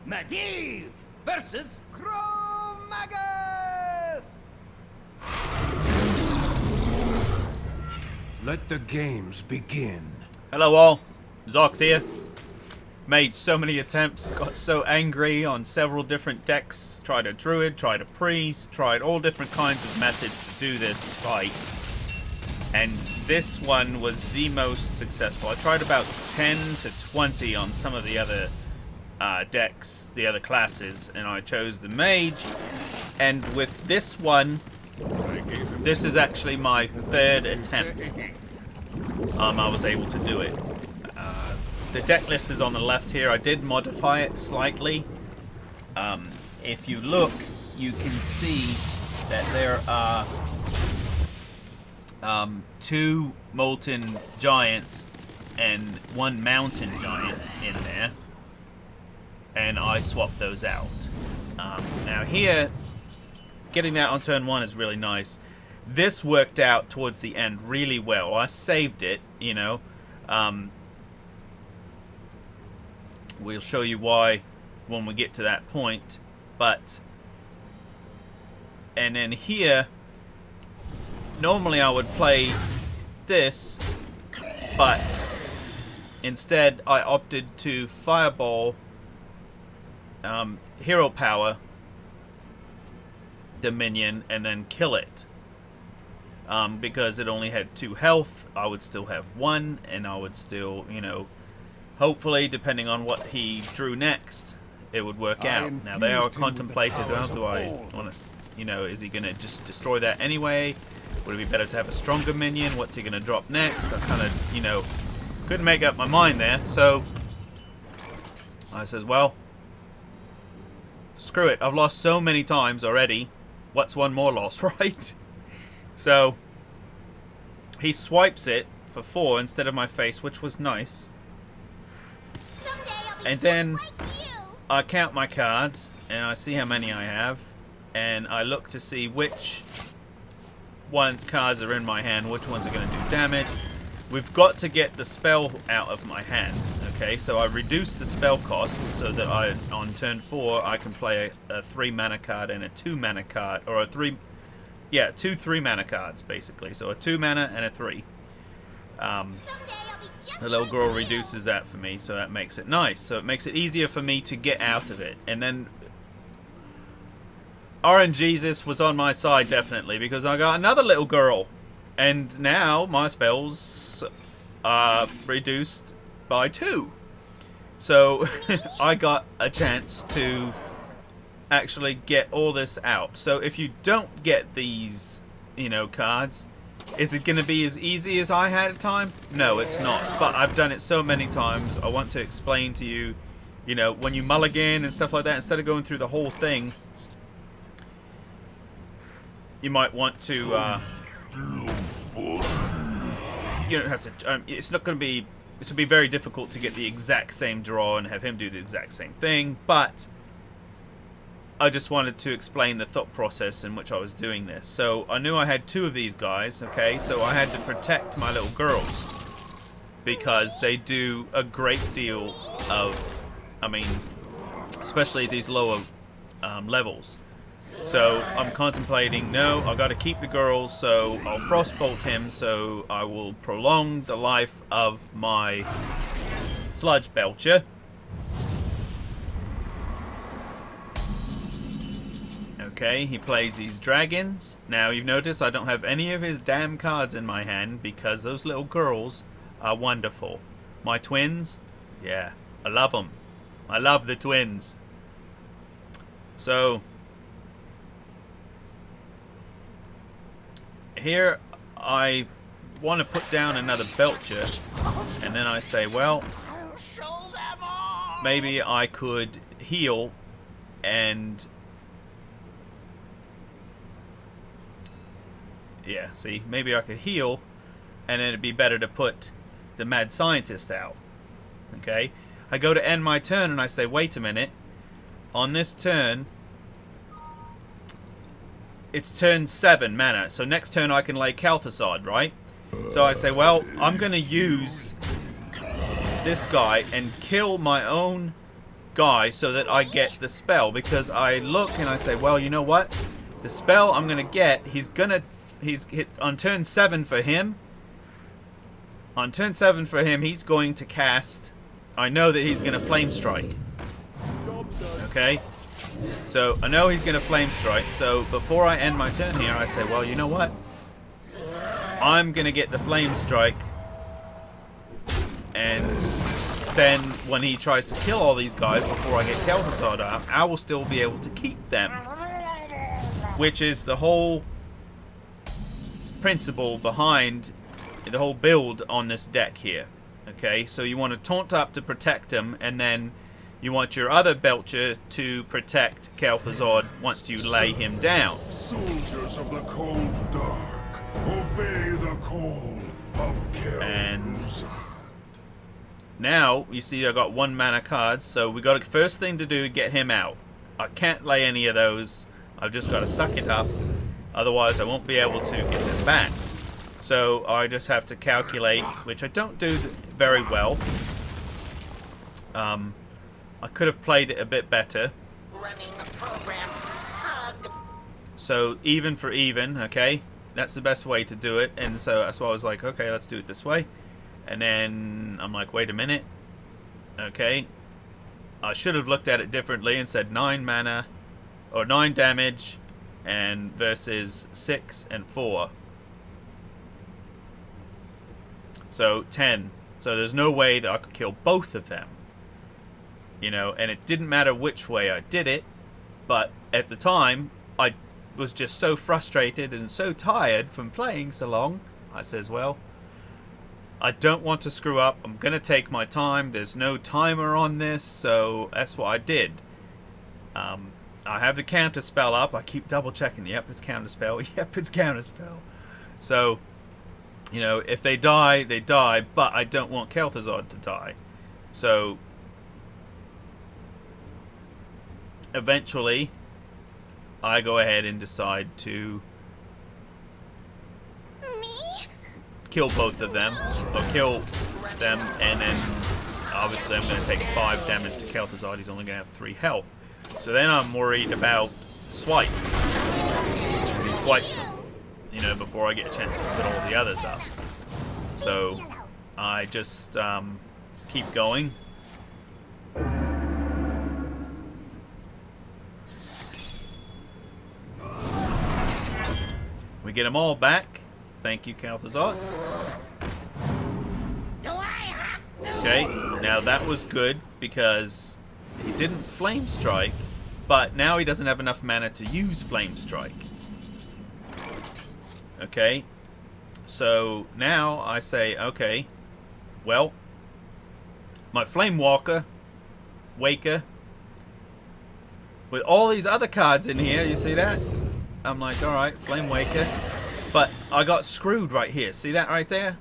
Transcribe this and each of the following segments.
Medivh versus Chromaggus! Let the games begin. Hello all, Zox here. Made so many attempts, got so angry on several different decks. Tried a druid, tried a priest, tried all different kinds of methods to do this fight. And this one was the most successful. I tried about 10 to 20 on some of the other decks, the other classes, and I chose the mage. And with this one, this is actually my third attempt. I was able to do it. The deck list is on the left here. I did modify it slightly. If you look, you can see that there are 2 molten giants and 1 mountain giant in there. And I swapped those out. Now here, getting that on turn 1 is really nice. This worked out towards the end really well. I saved it, you know. We'll show you why when we get to that point. And then here, normally I would play this, but instead I opted to fireball hero power the minion and then kill it. Because it only had 2 health, I would still have 1, and I would still, you know, hopefully, depending on what he drew next, it would work out. Now, they are contemplated. Do I want to, you know, is he going to just destroy that anyway? Would it be better to have a stronger minion? What's he going to drop next? I kind of, you know, couldn't make up my mind there. So, I says, well, screw it. I've lost so many times already. What's one more loss, right? So, he swipes it for 4 instead of my face, which was nice. And then I count my cards, and I see how many I have, and I look to see which cards are in my hand, which ones are going to do damage. We've got to get the spell out of my hand, okay? So I reduce the spell cost so that on turn 4, I can play a 3 mana card and a 2 mana card, or a 3... Yeah, 2 3-mana cards, basically. So a 2 mana and a 3. The little girl reduces that for me, so that makes it nice. So it makes it easier for me to get out of it. And then RNGesus was on my side, definitely, because I got another little girl. And now my spells are reduced by 2. So I got a chance to actually get all this out. So if you don't get these, you know, cards, is it going to be as easy as I had at time? No, it's not. But I've done it so many times. I want to explain to you, you know, when you mulligan and stuff like that, instead of going through the whole thing, you might want to, you don't have to, it's not going to be, this would be very difficult to get the exact same draw and have him do the exact same thing, but I just wanted to explain the thought process in which I was doing this. So I knew I had 2 of these guys, okay? So I had to protect my little girls because they do a great deal of, I mean, especially these lower levels. So I'm contemplating, no, I got to keep the girls, so I'll frostbolt him, so I will prolong the life of my sludge belcher. Okay, he plays these dragons. Now, you've noticed I don't have any of his damn cards in my hand because those little girls are wonderful. My twins? Yeah, I love them. I love the twins. So, here I want to put down another belcher, and then I say, well, maybe I could heal and... Yeah, see, maybe I could heal, and then it'd be better to put the mad scientist out. Okay? I go to end my turn, and I say, wait a minute. On this turn, it's turn 7 mana. So next turn I can lay Calthasad, right? So I say, well, I'm going to use this guy and kill my own guy so that I get the spell. Because I look and I say, well, you know what? The spell I'm going to get, he's hit on turn 7 for him. On turn 7 for him, he's going to cast... I know that he's going to Flame Strike. Okay? So, I know he's going to Flame Strike. So, before I end my turn here, I say, well, you know what? I'm going to get the Flame Strike. And then, when he tries to kill all these guys before I get Kel'Thuzad out, I will still be able to keep them. Which is the whole principle behind the whole build on this deck here. Okay, so you want to taunt up to protect him, and then you want your other Belcher to protect Kel'Thuzad once you lay him down. Soldiers of the cold dark, obey the call of Kel'Thuzad. And now you see I got 1 mana cards, so we got the first thing to do, get him out. I can't lay any of those. I've just got to suck it up, otherwise I won't be able to get them back. So I just have to calculate, which I don't do very well. I could have played it a bit better. Running the program. Hug. So even for even, okay? That's the best way to do it. And so that's why I was like, okay, let's do it this way. And then I'm like, wait a minute. Okay. I should have looked at it differently and said 9 mana, or 9 damage, and versus 6 and 4. So 10. So there's no way that I could kill both of them. You know, and it didn't matter which way I did it, but at the time I was just so frustrated and so tired from playing so long. I says, well, I don't want to screw up. I'm going to take my time. There's no timer on this, so that's what I did. I have the counter spell up. I keep double checking. Yep, it's counter spell. Yep, it's counter spell. So, you know, if they die, they die, but I don't want Kel'Thuzad to die. So, eventually, I go ahead and decide to kill both of them, or kill them, and then obviously I'm going to take 5 damage to Kel'Thuzad. He's only going to have 3 health. So then I'm worried about swipe. He swipes him, you know, before I get a chance to put all the others up. So I just keep going. We get them all back. Thank you, Kel'Thuzad. Okay, now that was good because he didn't Flame Strike, but now he doesn't have enough mana to use Flame Strike. Okay, so now I say, okay, well, my Flame Waker, with all these other cards in here, you see that? I'm like, alright, Flame Waker. But I got screwed right here. See that right there?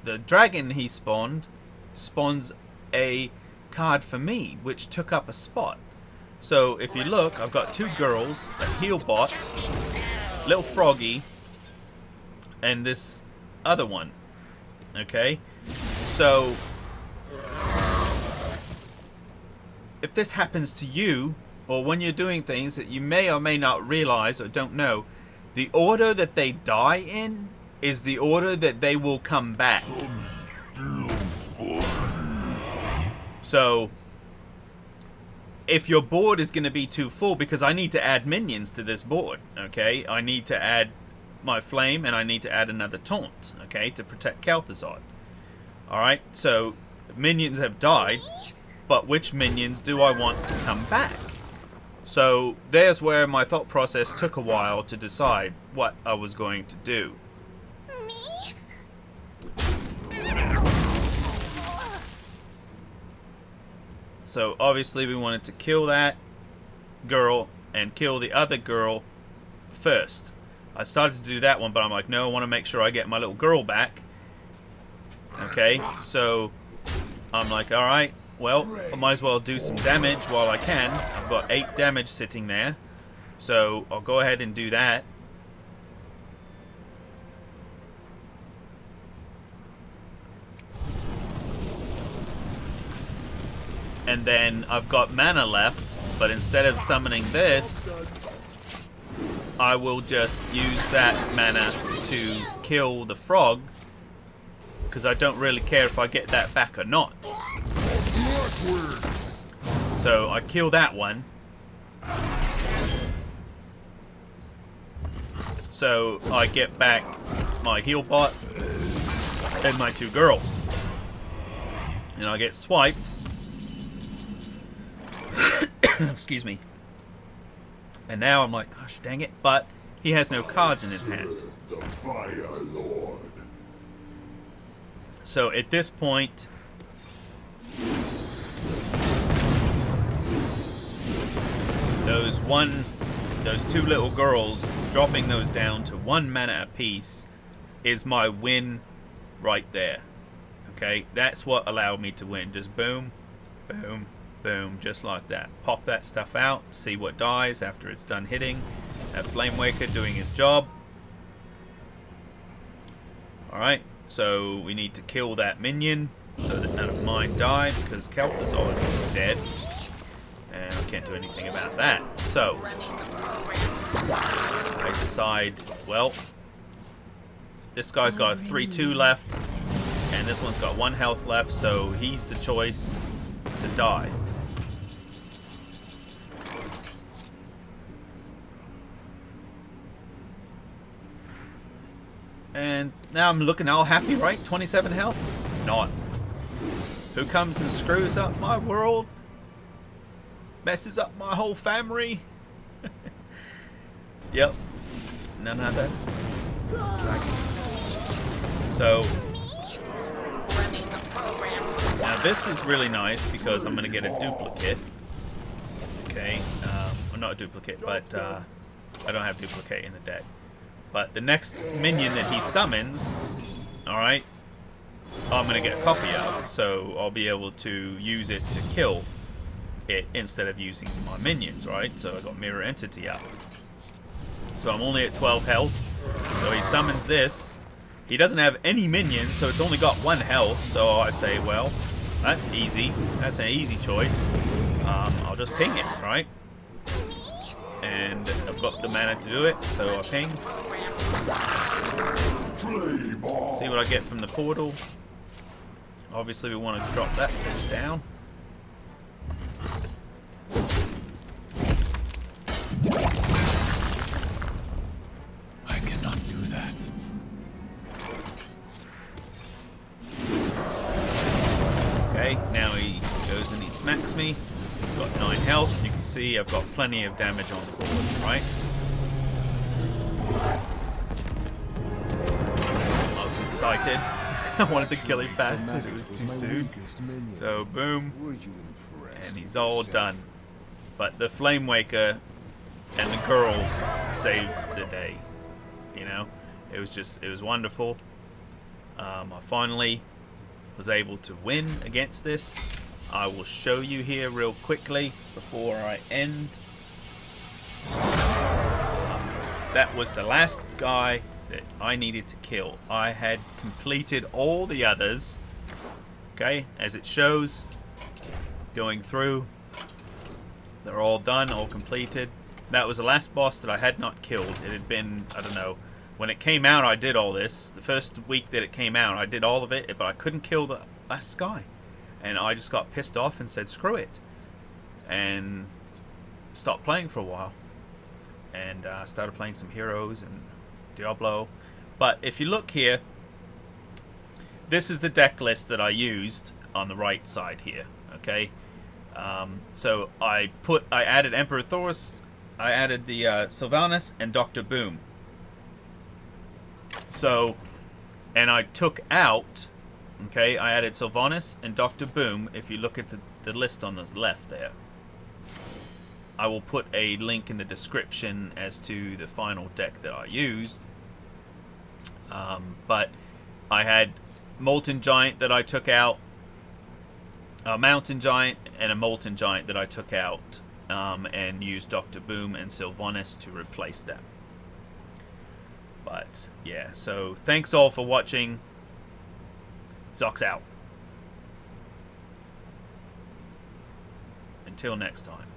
The dragon he spawns a card for me, which took up a spot. So if you look, I've got 2 girls, a heal bot, little froggy, and this other one. Okay? So if this happens to you, or when you're doing things that you may or may not realize or don't know, the order that they die in is the order that they will come back. So, if your board is going to be too full, because I need to add minions to this board, okay? I need to add my flame, and I need to add another taunt, okay, to protect Kel'Thuzad. Alright, so minions have died, but which minions do I want to come back? So there's where my thought process took a while to decide what I was going to do. So obviously we wanted to kill that girl and kill the other girl first. I started to do that one, but I'm like, no, I want to make sure I get my little girl back. Okay, so I'm like, alright, well, I might as well do some damage while I can. I've got 8 damage sitting there, so I'll go ahead and do that. And then I've got mana left, but instead of summoning this, I will just use that mana to kill the frog, because I don't really care if I get that back or not. So I kill that one. So I get back my heal bot and my 2 girls. And I get swiped. Excuse me. And now I'm like, gosh dang it, but he has no cards in his hand. The Fire Lord. So at this point, those 2 little girls, dropping those down to 1 mana apiece is my win right there. Okay, that's what allowed me to win. Just boom, boom, boom, just like that. Pop that stuff out, see what dies after it's done hitting. That Flamewaker doing his job. Alright, so we need to kill that minion so that none of mine die, because Kel'Thuzad is dead. And I can't do anything about that. So, I decide, well, this guy's got a 3-2 left, and this one's got 1 health left, so he's the choice to die. And now I'm looking all happy, right? 27 health? Not. Who comes and screws up my world? Messes up my whole family? Yep. None other. Dragon. So, now this is really nice because I'm going to get a duplicate. Okay. Well, not a duplicate, but I don't have duplicate in the deck. But the next minion that he summons, alright, I'm going to get a copy of. So I'll be able to use it to kill it instead of using my minions, right? So I got Mirror Entity up. So I'm only at 12 health. So he summons this. He doesn't have any minions, so it's only got 1 health. So I say, well, that's easy. That's an easy choice. I'll just ping it, right? And I've got the mana to do it, so I ping. See what I get from the portal. Obviously we want to drop that fish down. I cannot do that. Okay, now he goes and he smacks me. He's got 9 health. You can see I've got plenty of damage on board, right? I was excited. I wanted to kill him fast and it was too soon. So boom, and he's all done. But the Flamewaker and the girls saved the day. You know, it was wonderful. I finally was able to win against this. I will show you here real quickly before I end. That was the last guy that I needed to kill. I had completed all the others. Okay, as it shows, going through. They're all done, all completed. That was the last boss that I had not killed. It had been, I don't know, when it came out I did all this. The first week that it came out I did all of it, but I couldn't kill the last guy. And I just got pissed off and said screw it. And stopped playing for a while. And started playing some Heroes and Diablo. But if you look here, this is the deck list that I used on the right side here. Okay, so I added Emperor Thor's, I added the Sylvanas and Dr. Boom. So, and I took out, okay, I added Sylvanas and Dr. Boom. If you look at the list on the left there, I will put a link in the description as to the final deck that I used. But I had Molten Giant that I took out, a Mountain Giant and a Molten Giant that I took out, and used Dr. Boom and Sylvanas to replace them. But yeah, so thanks all for watching. Zox out. Until next time.